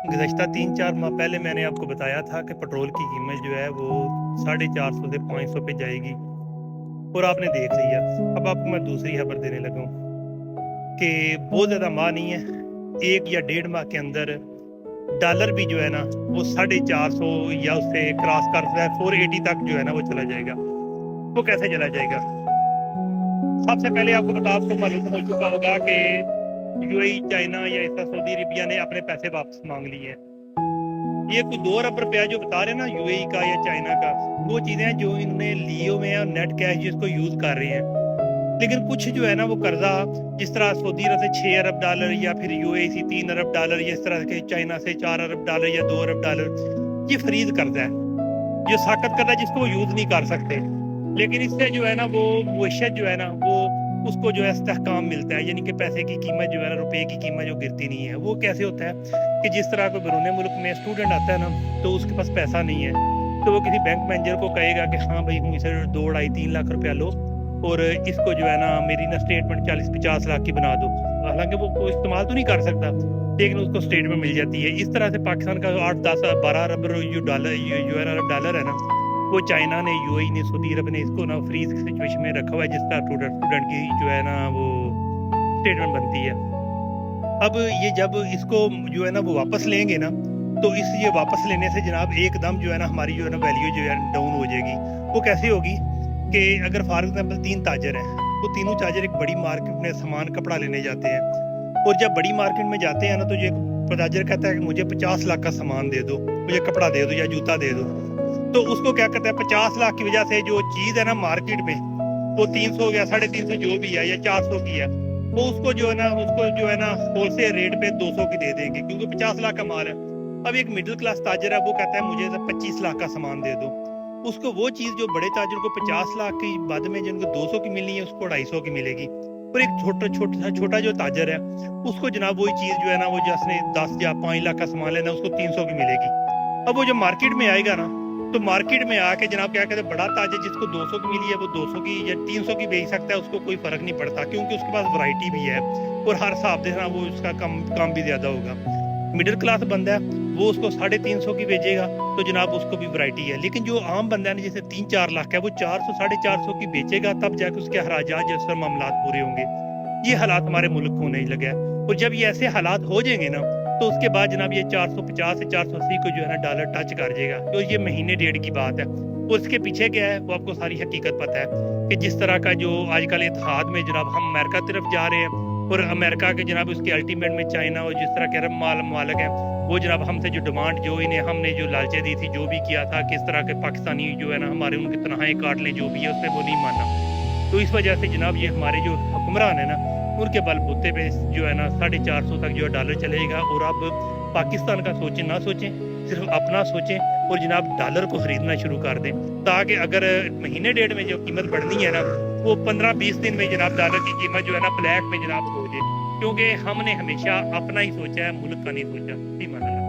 गुज़श्ता 3-4 माह पहले मैंने आपको बताया था कि पेट्रोल की कीमत जो है वो 450 से 500 पे जाएगी और आपने देख लिया। अब आपको मैं दूसरी खबर देने लगा हूँ कि बहुत ज़्यादा माह नहीं है, 1 या डेढ़ माह के अंदर डॉलर भी जो है ना वो 450 या उससे क्रॉस करता है 480 तक जो है ना वो चला जाएगा। वो कैसे चला जाएगा? सबसे पहले आपको मालूम हो चुका होगा कि यूएई, चाइना या ऐसा सऊदी अरेबिया ने अपने पैसे वापस मांग लिए हैं। ये कुछ 2 अरब रुपया जो बता रहे हैं ना यूएई का या चाइना का, वो चीज़ें हैं जो इन्होंने लिए हुए हैं और नेट कैश जिसको यूज़ कर रहे हैं। लेकिन कुछ जो है ना वो कर्जा जिस तरह सऊदी अरब से 6 अरब डॉलर या फिर यूएई से 3 अरब डॉलर या इस तरह के चाइना से 4 अरब डॉलर या 2 अरब डॉलर, ये फ्रीज कर्जा है, जो साकत कर्जा जिसको वो यूज़ नहीं कर सकते। लेकिन इससे जो है ना वो मुआशत जो है ना वो उसको जो है इस्तेहकाम मिलता है, यानी कि पैसे की कीमत जो है ना रुपये की कीमत जो गिरती नहीं है। वो कैसे होता है कि जिस तरह कोई बैरून मुल्क में स्टूडेंट आता है ना तो उसके पास पैसा नहीं है, तो वो किसी बैंक मैनेजर को कहेगा कि हाँ भाई मुझे 2 ढाई 3 लाख रुपया लो और इसको जो है ना मेरी ना स्टेटमेंट 40-50 लाख की बना दो। हालांकि वो इस्तेमाल तो नहीं कर सकता लेकिन उसको स्टेटमेंट मिल जाती है। इस तरह से पाकिस्तान का 8-10-12 अरब डॉलर है ना वो चाइना ने, यूएई ने, सऊदी अरब ने इसको ना फ्रीज की सिचुएशन में रखा हुआ है, जिस तरह स्टूडेंट की जो है ना वो स्टेटमेंट बनती है। अब ये जब इसको जो है ना वो वापस लेंगे ना तो ये वापस लेने से जनाब एकदम जो है ना हमारी जो है ना वैल्यू जो है डाउन हो जाएगी। वो कैसे होगी कि अगर फॉर एग्जाम्पल 3 ताजर हैं, वो तीनों ताजर एक बड़ी मार्केट में सामान कपड़ा लेने जाते हैं और जब बड़ी मार्केट में जाते हैं ना तो जो ताजर कहता है कि मुझे 50 लाख का सामान दे दो, मुझे कपड़ा दे दो या जूता दे दो, तो उसको क्या करता है 50 लाख की वजह से जो चीज़ है ना मार्केट में वो 300 या 350 जो भी है या 400 की है, वो उसको जो है ना होलसेल रेट पे 200 की दे देंगे क्योंकि 50 लाख का माल है। अब एक मिडिल क्लास ताजर है वो कहता है मुझे 25 लाख का सामान दे दो, उसको वो चीज़ जो बड़े ताजर को 50 लाख की बाद में जिनको 200 की मिलनी है उसको 250 की मिलेगी। और एक छोटा जो ताजर है उसको जनाब वही चीज़ जो है ना वो जिसने 10 या 5 लाख का सामान लेना उसको 300 की मिलेगी। अब वो जो मार्केट में आएगा ना तो मार्केट में आके जनाब क्या कहते हैं बड़ा ताजर जिसको 200 की मिली है वो 200 की या 300 की बेच सकता है, उसको कोई फर्क नहीं पड़ता क्योंकि उसके पास वैरायटी भी है और हर हिसाब से ना वो उसका काम भी ज़्यादा होगा। मिडिल क्लास बंदा है वो उसको 350 की बेचेगा तो जनाब उसको भी वैरायटी है। लेकिन जो आम बंदा है ना जैसे 3-4 लाख है वो 400-450 की बेचेगा तब जाके उसके अखराजात जैसे मामला पूरे होंगे। ये हालात हमारे मुल्क को नहीं लगे और जब ये ऐसे हालात हो जाएंगे ना तो उसके बाद जनाब ये 450 से 480 को जो है ना डॉलर टच कर जाएगा। तो ये महीने डेढ़ की बात है। और इसके पीछे क्या है वो आपको सारी हकीकत पता है कि जिस तरह का जो आजकल इत्तेहाद में जनाब हम अमेरिका तरफ जा रहे हैं और अमेरिका के जनाब उसके अल्टीमेट में चाइना और जिस तरह के अरब मालिक हैं वो जनाब हमसे जो डिमांड जो इन्हें हमने जो लालचे दी थी जो भी किया था किस तरह के पाकिस्तानी जो है ना हमारे उनकी तनहाएं काट लें जो भी है उस पर वो नहीं माना। तो इस वजह से जनाब ये हमारे जो हुक्मरान है ना उनके बलबूते पे जो है ना 450 तक जो डॉलर चलेगा। और अब पाकिस्तान का सोचें ना सोचें, सिर्फ अपना सोचें और जनाब डॉलर को ख़रीदना शुरू कर दें ताकि अगर महीने डेढ़ में जो कीमत बढ़नी है ना वो 15-20 दिन में जनाब डॉलर की कीमत जो है ना ब्लैक में जनाब हो जाए, क्योंकि हमने हमेशा अपना ही सोचा है, मुल्क का नहीं सोचा।